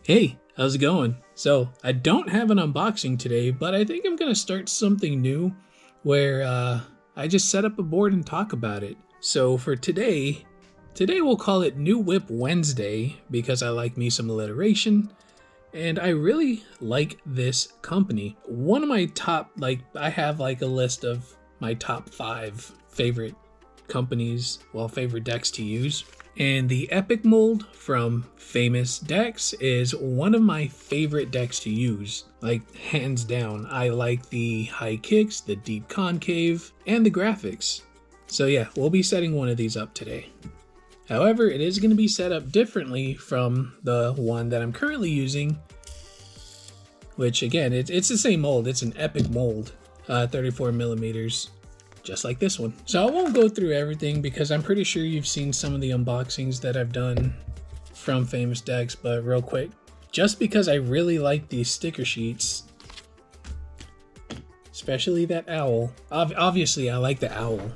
Hey, how's it going? So, I don't have an unboxing today, but I think I'm going to start something new where I just set up a board and talk about it. So, for today we'll call it New Whip Wednesday because I like me some alliteration and I really like this company. One of my top, I have like a list of my top 5 favorite companies, well, favorite decks to use. And the Epic mold from Faymus decks is one of my favorite decks to use. Like, hands down. I like the high kicks, the deep concave, and the graphics. So yeah, we'll be setting one of these up today. However, it is going to be set up differently from the one that I'm currently using, which again, it's the same mold. It's an Epic mold, 34 millimeters. Just like this one. So I won't go through everything because I'm pretty sure you've seen some of the unboxings that I've done from Faymus decks, but real quick, just because I really like these sticker sheets, especially that owl. Obviously, I like the owl.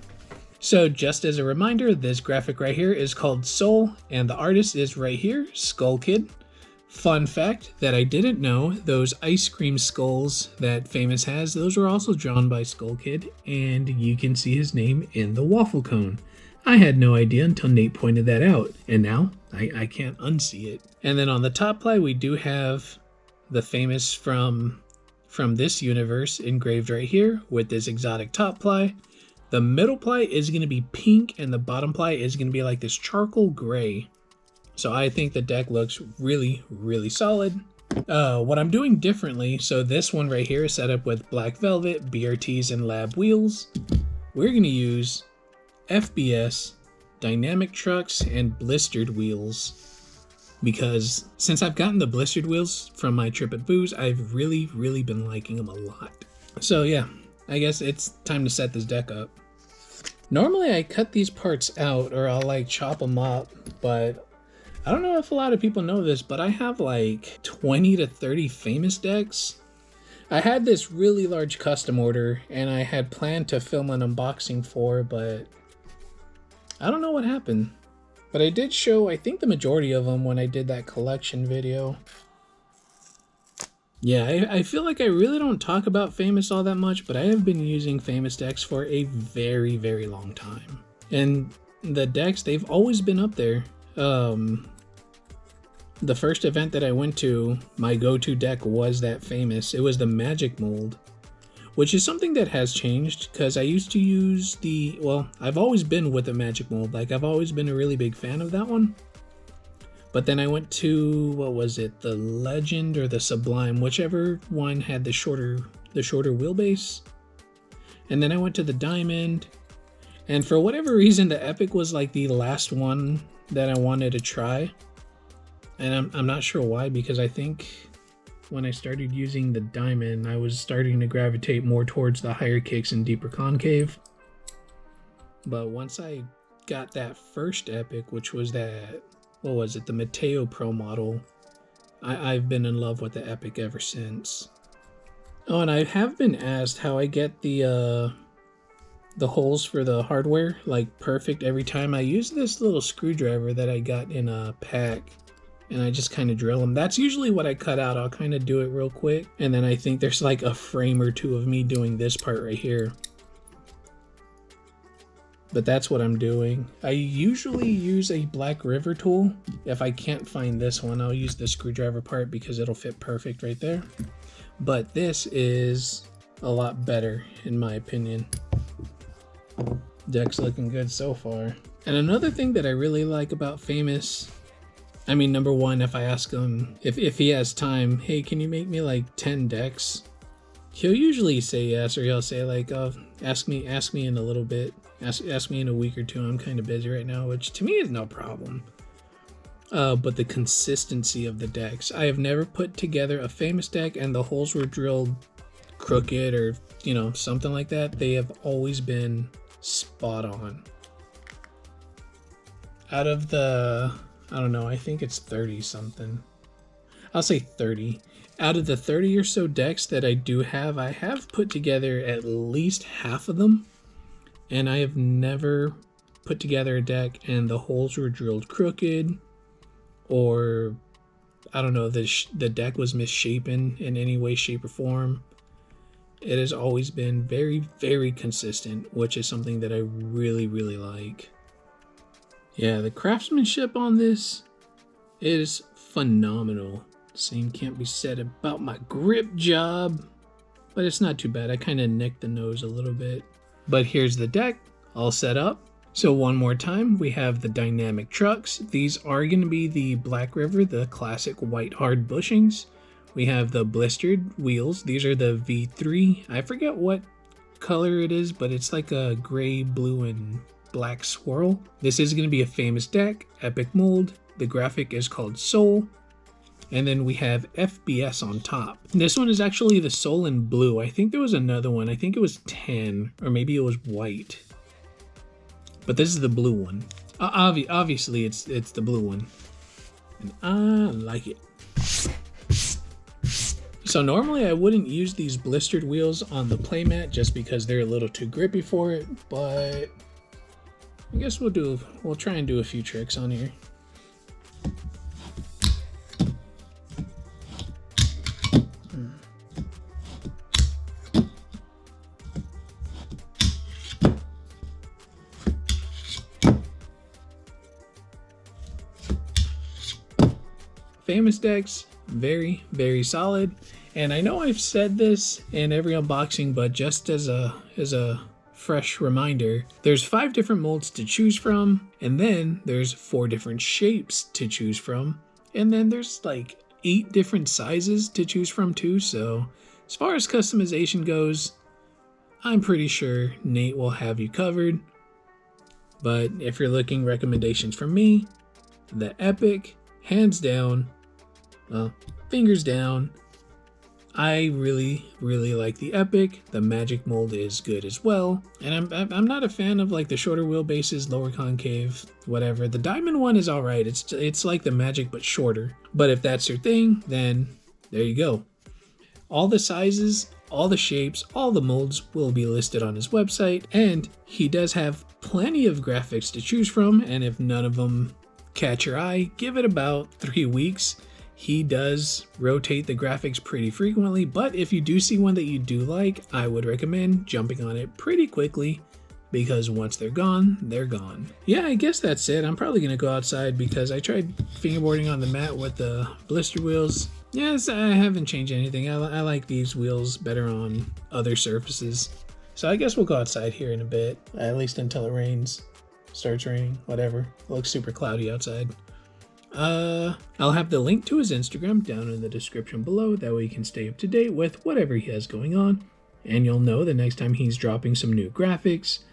So just as a reminder, this graphic right here is called Soul, and the artist is right here, Skull Kid. Fun fact that I didn't know, those ice cream skulls that Faymus has, those were also drawn by Skull Kid, and you can see his name in the waffle cone. I had no idea until Nate pointed that out, and now I can't unsee it. And then on the top ply, we do have the Faymus from this universe engraved right here with this exotic top ply. The middle ply is going to be pink, and the bottom ply is going to be like this charcoal gray. So I think the deck looks really, really solid. What I'm doing differently, so this one right here is set up with black velvet, BRTs, and lab wheels. We're going to use FBS, dynamic trucks, and blistered wheels. Because since I've gotten the blistered wheels from my trip at Booze, I've really, really been liking them a lot. So yeah, I guess it's time to set this deck up. Normally I cut these parts out or I'll like chop them up, but I don't know if a lot of people know this, but I have like 20 to 30 Faymus decks. I had this really large custom order and I had planned to film an unboxing for, but I don't know what happened. But I did show, I think, the majority of them when I did that collection video. Yeah, I feel like I really don't talk about Faymus all that much, but I have been using Faymus decks for a very, very long time. And the decks, they've always been up there. The first event that I went to, my go-to deck was that Faymus. It was the Magic mold, which is something that has changed because I used to use I've always been with the Magic mold. Like, I've always been a really big fan of that one. But then I went to, what was it, the Legend or the Sublime, whichever one had the shorter wheelbase. And then I went to the Diamond. And for whatever reason, the Epic was like the last one that I wanted to try. And I'm not sure why, because I think when I started using the Diamond, I was starting to gravitate more towards the higher kicks and deeper concave. But once I got that first Epic, which was that, what was it, the Mateo Pro model, I've been in love with the Epic ever since. Oh, and I have been asked how I get the holes for the hardware like perfect every time. I use this little screwdriver that I got in a pack, and I just kind of drill them. That's usually what I cut out. I'll kind of do it real quick, and then I think there's like a frame or two of me doing this part right here. But that's what I'm doing. I usually use a Black River tool. If I can't find this one, I'll use the screwdriver part because it'll fit perfect right there. But this is a lot better in my opinion. Deck's looking good so far. And another thing that I really like about Faymus, I mean, number one, if I ask him if he has time, hey, can you make me like 10 decks? He'll usually say yes, or he'll say like, oh, ask me in a little bit. Ask me in a week or two. I'm kind of busy right now, which to me is no problem. But the consistency of the decks. I have never put together a Faymus deck and the holes were drilled crooked or, something like that. They have always been spot on. Out of the, I don't know, I think it's 30 something. I'll say 30. Out of the 30 or so decks that I do have, I have put together at least half of them. And I have never put together a deck and the holes were drilled crooked, or I don't know, the deck was misshapen in any way, shape, or form. It has always been very, very consistent, which is something that I really, really like. Yeah, the craftsmanship on this is phenomenal. Same can't be said about my grip job, but it's not too bad. I kind of nicked the nose a little bit. But here's the deck all set up. So one more time, we have the dynamic trucks. These are going to be the Black River, the classic white hard bushings. We have the blistered wheels. These are the V3. I forget what color it is, but it's like a gray, blue, and black swirl. This is going to be a Faymus deck, epic mold. The graphic is called Soul. And then we have FBS on top. This one is actually the Soul in blue. I think there was another one. I think it was tan, or maybe it was white. But this is the blue one. Obviously, it's the blue one. And I like it. So normally I wouldn't use these blistered wheels on the playmat just because they're a little too grippy for it, but I guess we'll try and do a few tricks on here. Faymus decks, very, very solid. And I know I've said this in every unboxing, but just as a fresh reminder, there's 5 different molds to choose from, and then there's 4 different shapes to choose from, and then there's like 8 different sizes to choose from too. So as far as customization goes, I'm pretty sure Nate will have you covered. But if you're looking recommendations from me, the Epic, hands down, well, fingers down. I really, really like the Epic. The Magic mold is good as well. And I'm not a fan of like the shorter wheelbases, lower concave, whatever. The Diamond one is alright. It's like the Magic but shorter. But if that's your thing, then there you go. All the sizes, all the shapes, all the molds will be listed on his website. And he does have plenty of graphics to choose from. And if none of them catch your eye, give it about 3 weeks. He does rotate the graphics pretty frequently, but if you do see one that you do like, I would recommend jumping on it pretty quickly because once they're gone, they're gone. Yeah, I guess that's it. I'm probably going to go outside because I tried fingerboarding on the mat with the blister wheels. Yes, I haven't changed anything. I like these wheels better on other surfaces. So I guess we'll go outside here in a bit, at least until it rains. Starts raining, whatever. It looks super cloudy outside. I'll have the link to his Instagram down in the description below. That way you can stay up to date with whatever he has going on. And you'll know the next time he's dropping some new graphics.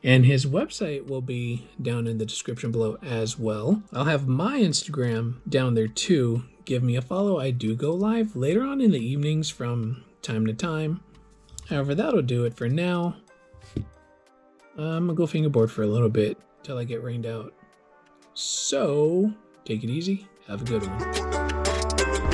And his website will be down in the description below as well. I'll have my Instagram down there too. Give me a follow. I do go live later on in the evenings from time to time. However, that'll do it for now. I'm gonna go fingerboard for a little bit till I get rained out. So, take it easy. Have a good one.